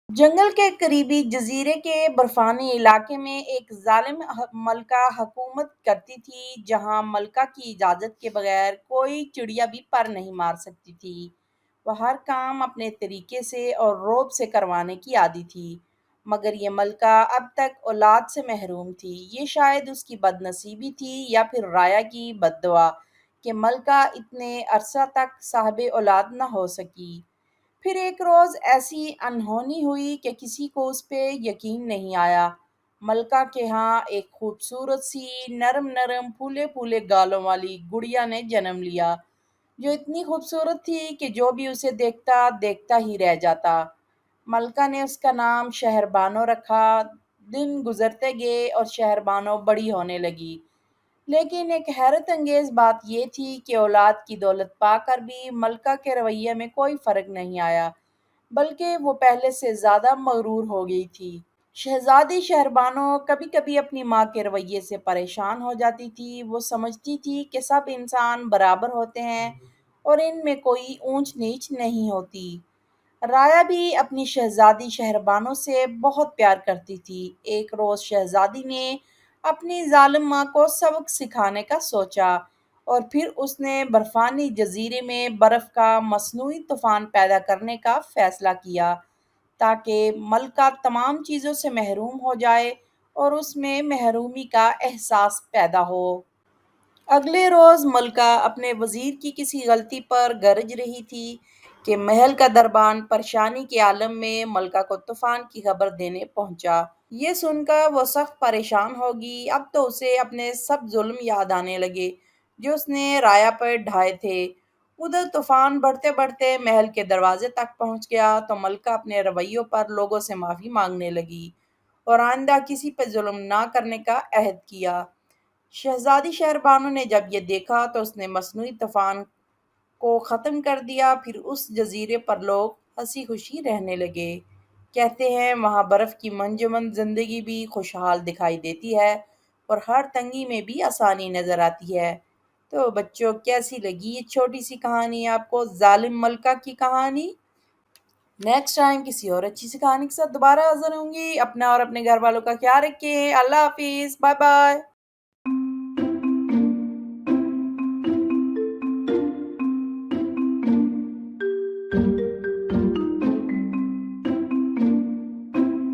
جنگل کے قریبی جزیرے کے برفانی علاقے میں ایک ظالم ملکہ حکومت کرتی تھی، جہاں ملکہ کی اجازت کے بغیر کوئی چڑیا بھی پر نہیں مار سکتی تھی۔ وہ ہر کام اپنے طریقے سے اور رعب سے کروانے کی عادی تھی، مگر یہ ملکہ اب تک اولاد سے محروم تھی۔ یہ شاید اس کی بد نصیبی تھی یا پھر رایا کی بد دعا کہ ملکہ اتنے عرصہ تک صاحب اولاد نہ ہو سکی۔ پھر ایک روز ایسی انہونی ہوئی کہ کسی کو اس پہ یقین نہیں آیا۔ ملکہ کے ہاں ایک خوبصورت سی نرم نرم پھولے پھولے گالوں والی گڑیا نے جنم لیا، جو اتنی خوبصورت تھی کہ جو بھی اسے دیکھتا دیکھتا ہی رہ جاتا۔ ملکہ نے اس کا نام شہر بانو رکھا۔ دن گزرتے گئے اور شہر بانو بڑی ہونے لگی، لیکن ایک حیرت انگیز بات یہ تھی کہ اولاد کی دولت پا کر بھی ملکہ کے رویے میں کوئی فرق نہیں آیا، بلکہ وہ پہلے سے زیادہ مغرور ہو گئی تھی۔ شہزادی شہربانو کبھی کبھی اپنی ماں کے رویے سے پریشان ہو جاتی تھی۔ وہ سمجھتی تھی کہ سب انسان برابر ہوتے ہیں اور ان میں کوئی اونچ نیچ نہیں ہوتی۔ رایا بھی اپنی شہزادی شہربانو سے بہت پیار کرتی تھی۔ ایک روز شہزادی نے اپنی ظالم ماں کو سبق سکھانے کا سوچا، اور پھر اس نے برفانی جزیرے میں برف کا مصنوعی طوفان پیدا کرنے کا فیصلہ کیا تاکہ ملکہ تمام چیزوں سے محروم ہو جائے اور اس میں محرومی کا احساس پیدا ہو۔ اگلے روز ملکہ اپنے وزیر کی کسی غلطی پر گرج رہی تھی کہ محل کا دربان پریشانی کے عالم میں ملکہ کو طوفان کی خبر دینے پہنچا۔ یہ سن کر وہ سخت پریشان ہوگی۔ اب تو اسے اپنے سب ظلم یاد آنے لگے جو اس نے رایا پر ڈھائے تھے۔ ادھر طوفان بڑھتے بڑھتے محل کے دروازے تک پہنچ گیا تو ملکہ اپنے رویوں پر لوگوں سے معافی مانگنے لگی اور آئندہ کسی پہ ظلم نہ کرنے کا عہد کیا۔ شہزادی شہربانو نے جب یہ دیکھا تو اس نے مصنوعی طوفان کو ختم کر دیا۔ پھر اس جزیرے پر لوگ ہنسی خوشی رہنے لگے۔ کہتے ہیں وہاں برف کی منجمد زندگی بھی خوشحال دکھائی دیتی ہے اور ہر تنگی میں بھی آسانی نظر آتی ہے۔ تو بچوں، کیسی لگی یہ چھوٹی سی کہانی آپ کو، ظالم ملکہ کی کہانی؟ نیکسٹ ٹائم کسی اور اچھی سی کہانی کے ساتھ دوبارہ حاضر ہوں گی۔ اپنا اور اپنے گھر والوں کا خیال رکھیں۔ اللہ حافظ، بائے بائے۔